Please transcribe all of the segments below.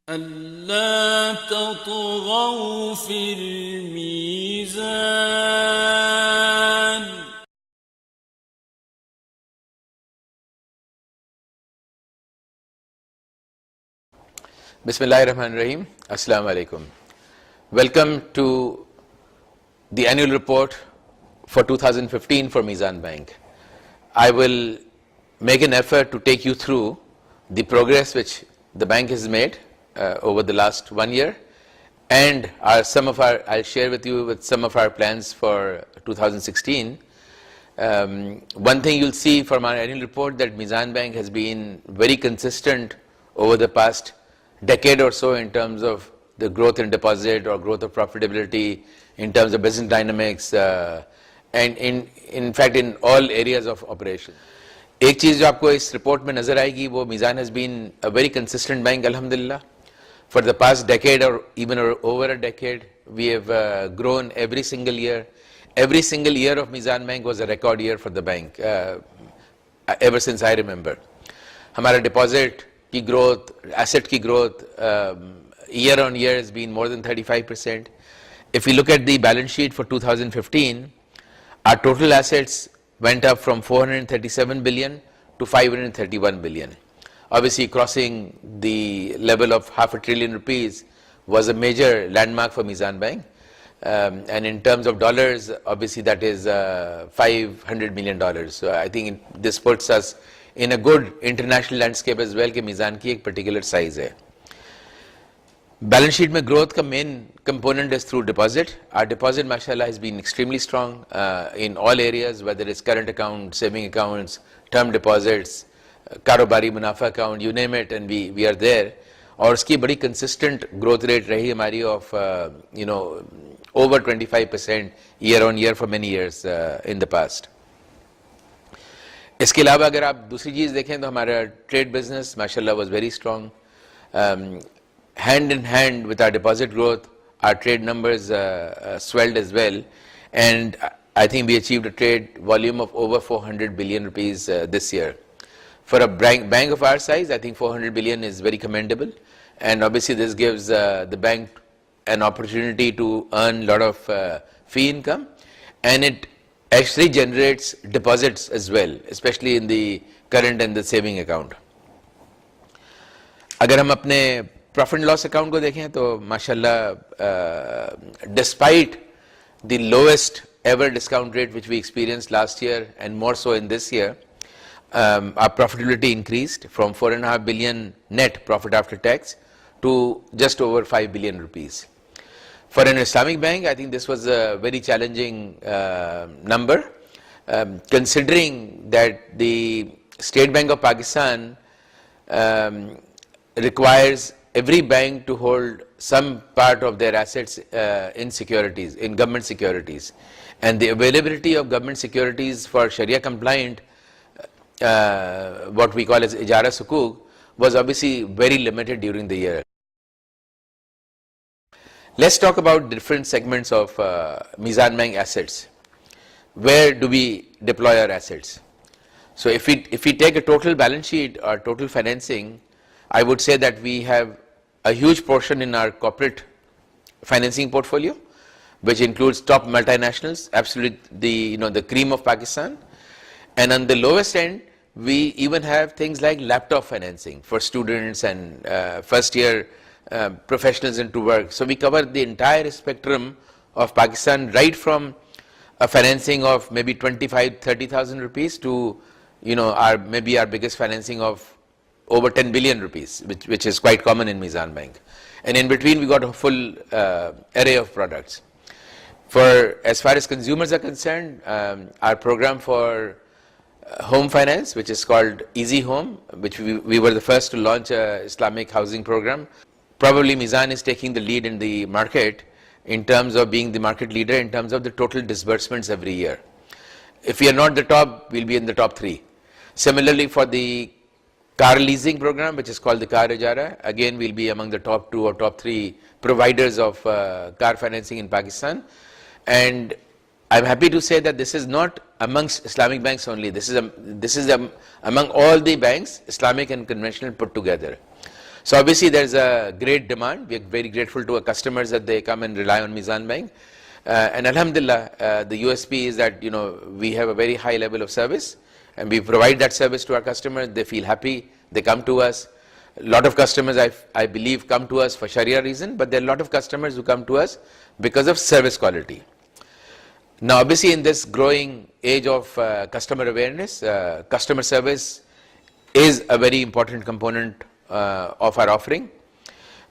ألا تطغوا في الميزان Bismillahirrahmanirrahim. Assalamu alaikum. Welcome to the annual report for 2015 for Mizan Bank. I will make an effort to take you through the progress which the bank has made over the last 1 year, and I'll share with you some of our plans for 2016. One thing you'll see from our annual report that Mizan Bank has been very consistent over the past decade or so in terms of the growth in deposit or growth of profitability, in terms of business dynamics, and in fact in all areas of operation. एक चीज जो आपको इस report में नजर आएगी वो Mizan has been a very consistent bank, alhamdulillah. For the past decade or even over a decade, we have grown every single year. Every single year of Mizan Bank was a record year for the bank, ever since I remember. हमारा deposit की growth, asset की growth, year on year has been more than 35%. If we look at the balance sheet for 2015, our total assets went up from 437 billion to 531 billion. Obviously, crossing the level of ₹500 billion was a major landmark for Mizan Bank. And in terms of dollars, obviously that is $500 million. So I think this puts us in a good international landscape as well कि Mizan की एक particular size है. Balance sheet में growth का main component is through deposit. Our deposit, mashallah, has been extremely strong in all areas, whether it's current account, saving accounts, term deposits, कारोबारी मुनाफा account, you name it, and we are there. और उसकी बड़ी consistent growth rate रही हमारी of over 25% year on year for many years in the past. इसके अलावा अगर आप दूसरी चीज देखें तो हमारा trade business mashallah was very strong. Hand in hand with our deposit growth, our trade numbers swelled as well, and I think we achieved a trade volume of over ₹400 billion this year. For a bank of our size, I think 400 billion is very commendable, and obviously this gives the bank an opportunity to earn a lot of fee income, and it actually generates deposits as well, especially in the current and the saving account. अगर हम अपने profit and loss account को देखें तो माशाल्लाह, despite the lowest ever discount rate which we experienced last year and more so in this year, our profitability increased from 4.5 billion net profit after tax to just over ₹5 billion. For an Islamic bank, I think this was a very challenging number, considering that the State Bank of Pakistan requires every bank to hold some part of their assets in securities, in government securities, and the availability of government securities for Sharia compliant, what we call as ijara sukuk, was obviously very limited during the year. Let's talk about different segments of Mizan Bank assets. Where do we deploy our assets? So if we take a total balance sheet or total financing, I would say that we have a huge portion in our corporate financing portfolio, which includes top multinationals, absolutely the cream of Pakistan. And on the lowest end, we even have things like laptop financing for students and first year professionals into work. So we cover the entire spectrum of Pakistan, right from a financing of maybe 25,000-30,000 rupees to maybe our biggest financing of over 10 billion rupees, which is quite common in Mizan Bank. And in between we got a full array of products. For as far as consumers are concerned, our program for home finance, which is called Easy Home, which we were the first to launch a Islamic housing program. Probably Mizan is taking the lead in the market in terms of being the market leader in terms of the total disbursements every year. If we are not the top, we'll be in the top 3. Similarly, for the car leasing program, which is called the Car Ijara, again we'll be among the top 2 or top 3 providers of car financing in Pakistan. And I'm happy to say that this is not amongst Islamic banks only. This is among all the banks, Islamic and conventional put together. So obviously there's a great demand. We are very grateful to our customers that they come and rely on Mizan Bank. And Alhamdulillah, the USP is that, we have a very high level of service and we provide that service to our customers. They feel happy. They come to us. A lot of customers, I believe, come to us for Sharia reason, but there are a lot of customers who come to us because of service quality. Now, obviously, in this growing age of customer awareness, customer service is a very important component of our offering.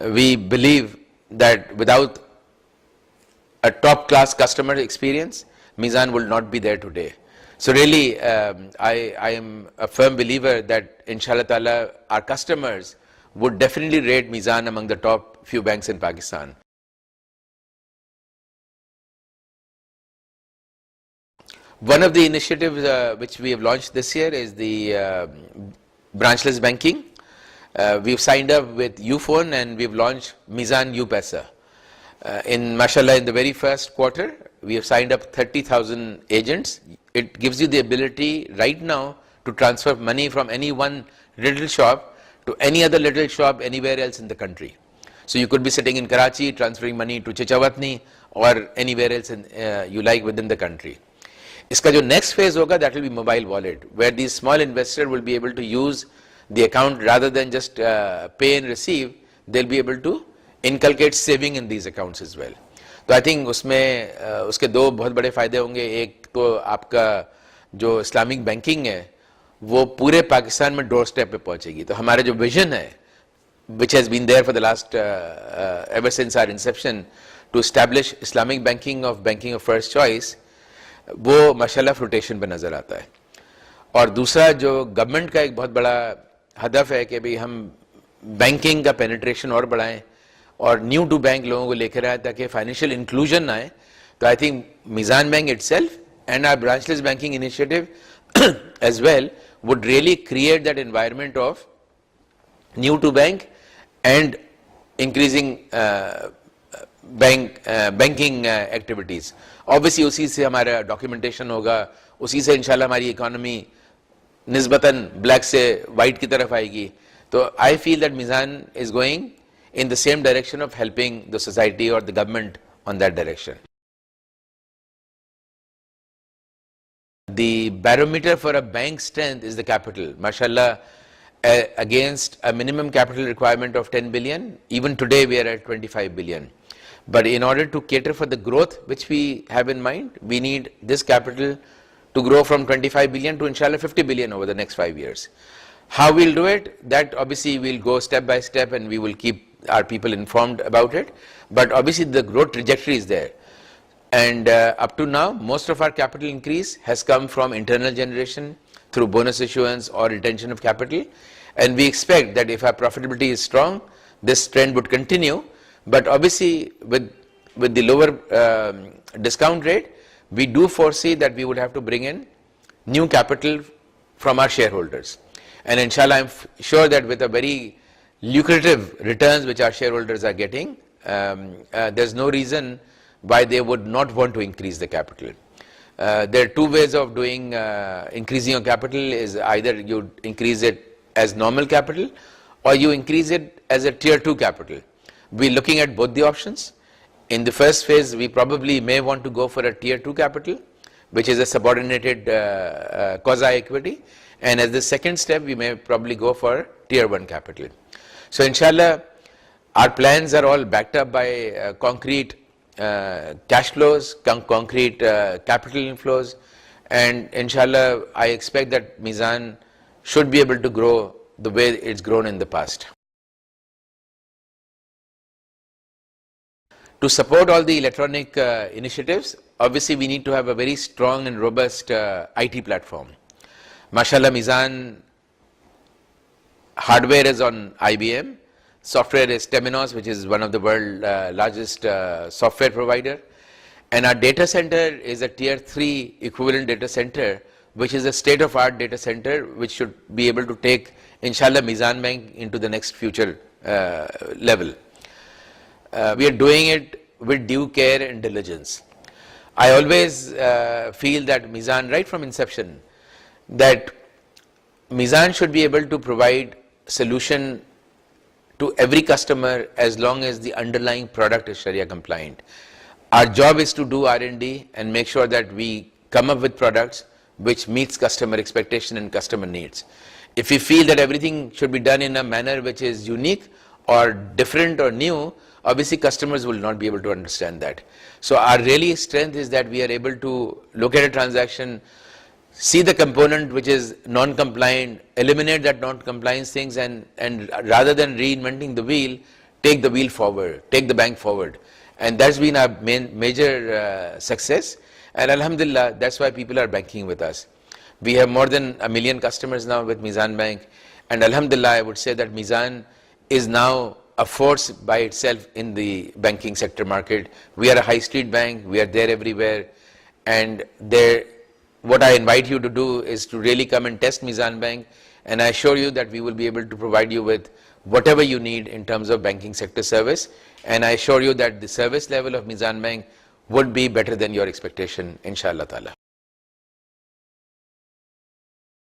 We believe that without a top-class customer experience, Mizan will not be there today. So really, I am a firm believer that, inshallah ta'ala, our customers would definitely rate Mizan among the top few banks in Pakistan. One of the initiatives which we have launched this year is the branchless banking. We've signed up with Uphone and we've launched Mizan U-Paisa. Mashallah, in the very first quarter, we have signed up 30,000 agents. It gives you the ability right now to transfer money from any one little shop to any other little shop anywhere else in the country. So you could be sitting in Karachi, transferring money to Chichawatni or anywhere else you like within the country. Iska jo next phase hoga, that will be mobile wallet, where these small investors will be able to use the account rather than just pay and receive. They'll be able to inculcate saving in these accounts as well. तो I think उसमें उसके दो बहुत बड़े फायदे होंगे. एक तो आपका जो इस्लामिक बैंकिंग है वो पूरे पाकिस्तान में डोर स्टेप पे पहुंचेगी. तो हमारा जो विजन है, which has been there for the last ever since our inception, to establish Islamic banking of first choice, वो माशाल्लाह फ्लोटेशन पे नजर आता है. और दूसरा जो गवर्नमेंट का एक बहुत बड़ा हदफ है कि भाई हम बैंकिंग का पेनिट्रेशन और बढ़ाएं और न्यू टू बैंक लोगों को लेकर आए ताकि फाइनेंशियल इंक्लूजन आए. तो I think Meezan bank itself and our branchless banking initiative as well would really create that environment of new to bank and increasing banking activities. Obviously उसी से हमारा documentation होगा, उसी से इंशाल्लाह हमारी economy निस्बतन black से white की तरफ आएगी. तो I feel that Mizan is going in the same direction of helping the society or the government on that direction. The barometer for a bank's strength is the capital. Mashallah, against a minimum capital requirement of 10 billion, even today we are at 25 billion. But in order to cater for the growth which we have in mind, we need this capital to grow from 25 billion to inshallah 50 billion over the next 5 years. How we'll do it, that obviously we'll go step by step and we will keep our people informed about it. But obviously the growth trajectory is there. And up to now, most of our capital increase has come from internal generation through bonus issuance or retention of capital. And we expect that if our profitability is strong, this trend would continue. But obviously, with the lower discount rate, we do foresee that we would have to bring in new capital from our shareholders. And inshallah, I'm sure that with a very lucrative returns which our shareholders are getting, there's no reason why they would not want to increase the capital. There are two ways of doing increasing your capital. Is either you increase it as normal capital or you increase it as a tier 2 capital. We're looking at both the options. In the first phase, we probably may want to go for a tier 2 capital, which is a subordinated quasi-equity. And as the second step, we may probably go for tier 1 capital. So inshallah, our plans are all backed up by concrete cash flows, concrete capital inflows, and inshallah I expect that Mizan should be able to grow the way it's grown in the past. To support all the electronic initiatives, obviously we need to have a very strong and robust IT platform. Mashallah, Mizan hardware is on IBM. Software is Temenos, which is one of the world's largest software provider. And our data center is a tier 3 equivalent data center, which is a state-of-art data center, which should be able to take, inshallah, Mizan Bank into the next future level. We are doing it with due care and diligence. I always feel that Mizan, right from inception, that Mizan should be able to provide solution to every customer as long as the underlying product is Sharia compliant. Our job is to do R&D and make sure that we come up with products which meets customer expectation and customer needs. If we feel that everything should be done in a manner which is unique or different or new, obviously customers will not be able to understand that. So our really strength is that we are able to look at a transaction, see the component which is non-compliant, eliminate that non-compliance things, and rather than reinventing the wheel, take the wheel forward, take the bank forward. And that's been our major success. And Alhamdulillah, that's why people are banking with us. We have more than 1 million customers now with Mizan Bank. And Alhamdulillah, I would say that Mizan is now a force by itself in the banking sector market. We are a high street bank. We are there everywhere. And what I invite you to do is to really come and test Mizan Bank. And I assure you that we will be able to provide you with whatever you need in terms of banking sector service. And I assure you that the service level of Mizan Bank would be better than your expectation, inshallah ta'ala.